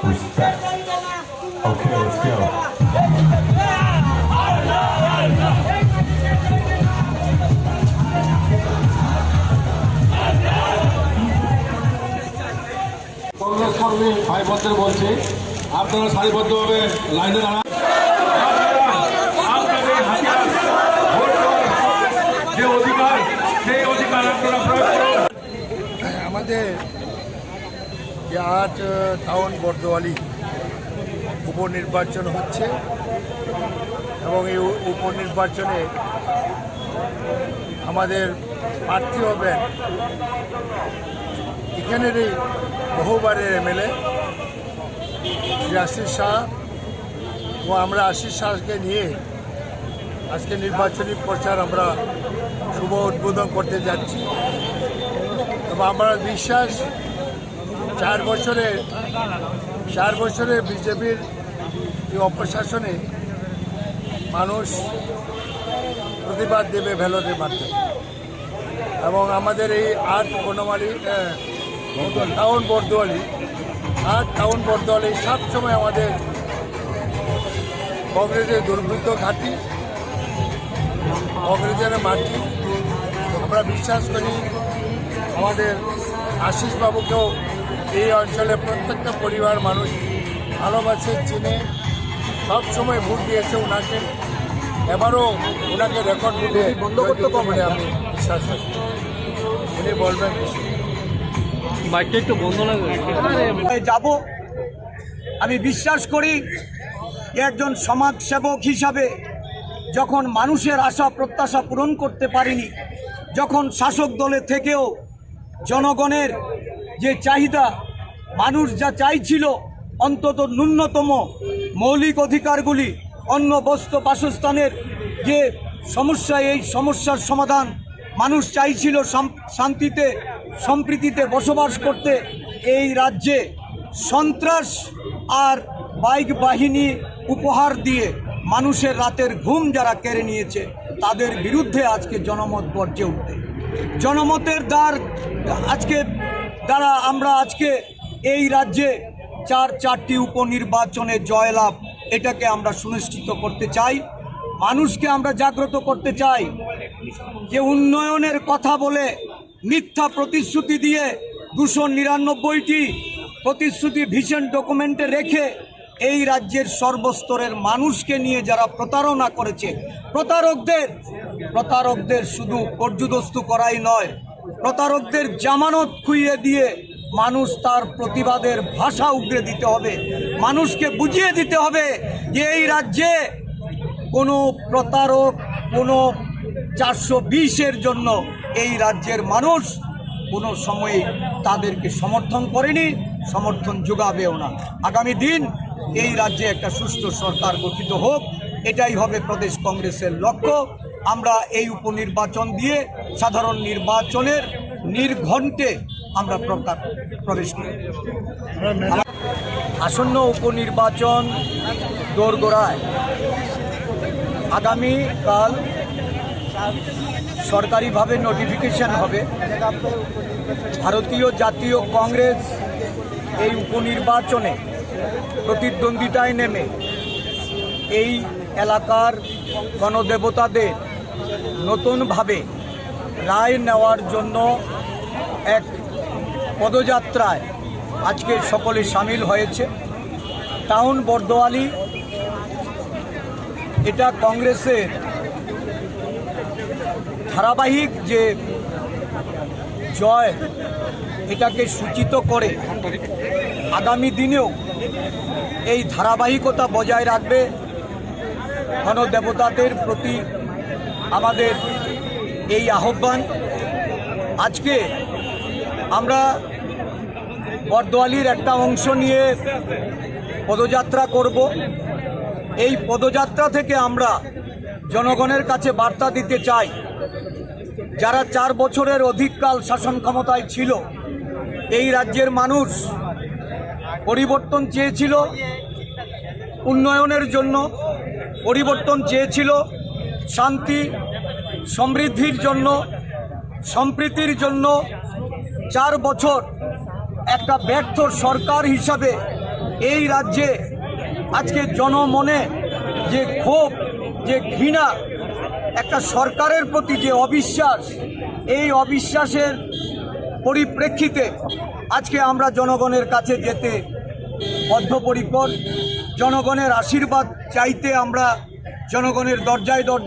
respect. Okay, let's go. Congress কর্মী ভাই বোনদের বলছি, আপনারা সারিবদ্ধভাবে লাইনে দাঁড়ান। যে অধিকার সেই অধিকার আপনারা প্রয়োগ করুন। আমাদের যে 8 টাউন বর্দোয়ালি উপনির্বাচন হচ্ছে এবং এই উপনির্বাচনে আমাদের প্রার্থী হবেন এখানেরই বহুবারের এমএলএ শ্রী আশিস শাহ, ও আমরা আশিস শাহকে নিয়ে আজকে নির্বাচনী প্রচার আমরা শুভ উদ্বোধন করতে যাচ্ছি এবং আমরা বিশ্বাস 4 বছরে বিজেপির এই অপশাসনে মানুষ প্রতিবাদ দেবে ব্যালটের মাধ্যমে এবং আমাদের এই 8 টাউন বর্দোয়ালি সবসময় আমাদের কংগ্রেসের দুর্বৃত্ত ঘাঁটি, কংগ্রেসের মাটি। আমরা বিশ্বাস করি আমাদের আশিস বাবুকেও এই অঞ্চলে প্রত্যেকটা পরিবার মানুষ ভালোবাসে, চিনে, সবসময় ভোট দিয়েছে ওনাকে। এবারও ওনাকে রেকর্ড ভোটে বন্ধ করতে বলে আমি বিশ্বাস করি। উনি বলবেন বাইকটা একটু বন্ধ যাব। আমি বিশ্বাস করি একজন সমাজসেবক হিসাবে যখন মানুষের আশা প্রত্যাশা পূরণ করতে পারিনি, যখন শাসক দলে থেকেও জনগণের যে চাহিদা, মানুষ যা চাইছিল অন্তত ন্যূনতম মৌলিক অধিকারগুলি, অন্ন বস্ত্র বাসস্থানের যে সমস্যা, এই সমস্যার সমাধান, মানুষ চাইছিল শান্তিতে সম্প্রীতিতে বসবাস করতে, এই রাজ্যে সন্ত্রাস আর বাইক বাহিনী উপহার দিয়ে মানুষের রাতের ঘুম যারা কেড়ে নিয়েছে তাদের বিরুদ্ধে আজকে জনমত গর্জে উঠবে। জনমতের দ্বারা আমরা আজকে এই রাজ্যে 4টি উপনির্বাচনে জয়লাভ, এটাকে আমরা সুনিশ্চিত করতে চাই। মানুষকে আমরা জাগ্রত করতে চাই যে উন্নয়নের কথা বলে মিথ্যা প্রতিশ্রুতি দিয়ে 299টি প্রতিশ্রুতি ভিশন ডকুমেন্টে রেখে এই রাজ্যের সর্বস্তরের মানুষকে নিয়ে যারা প্রতারণা করেছে, প্রতারকদের শুধু পর্যুদস্তু করাই নয়, প্রতারকদের জামানত খুইয়ে দিয়ে মানুষ তার প্রতিবাদের ভাষা উগরে দিতে হবে। মানুষকে বুঝিয়ে দিতে হবে যে এই রাজ্যে কোনো প্রতারক, কোনো 420-এর জন্য এই রাজ্যের মানুষ কোনো সময়ে তাদেরকে সমর্থন করেনি, সমর্থন যোগাবেও না। আগামী দিন এই রাজ্যে একটা সুষ্ঠু সরকার গঠিত হোক, এটাই হবে প্রদেশ কংগ্রেসের লক্ষ্য। আমরা এই উপনির্বাচন দিয়ে সাধারণ নির্বাচনের নির্ঘণ্টে আমরা প্রবেশ করি। আসন্ন উপনির্বাচন দোরগোড়ায়। আগামীকাল সরকারিভাবে নোটিফিকেশন হবে। ভারতীয় জাতীয় কংগ্রেস এই উপনির্বাচনে প্রতিদ্বন্দ্বিতায় নেমে এই এলাকার গণদেবতাদের নতুনভাবে রায় নেওয়ার জন্য এক পদযাত্রায় আজকে সকলে সামিল হয়েছে। টাউন বর্দোয়ালি এটা কংগ্রেসের ধারাবাহিক যে জয়, এটাকে সূচিত করে আগামী দিনেও এই ধারাবাহিকতা বজায় রাখবে। গণদেবতাদের প্রতি আমাদের এই আহ্বান। আজকে আমরা বর্দোয়ালির একটা অংশ নিয়ে পদযাত্রা করব। এই পদযাত্রা থেকে আমরা জনগণের কাছে বার্তা দিতে চাই, যারা 4 বছরের অধিককাল শাসন ক্ষমতায় ছিল, এই রাজ্যের মানুষ পরিবর্তন চেয়েছিল, উন্নয়নের জন্য পরিবর্তন চেয়েছিল, শান্তি সমৃদ্ধির জন্য, সম্প্রীতির জন্য। 4 বছর একটা ব্যর্থ সরকার হিসাবে এই রাজ্যে আজকে জনমনে যে ক্ষোভ, যে ঘৃণা, একটা সরকারের প্রতি যে অবিশ্বাস, এই অবিশ্বাসের পরিপ্রেক্ষিতে আজকে আমরা জনগণের কাছে যেতে বদ্ধপরিকর। জনগণের আশীর্বাদ চাইতে আমরা জনগণের দরজায় দরজায়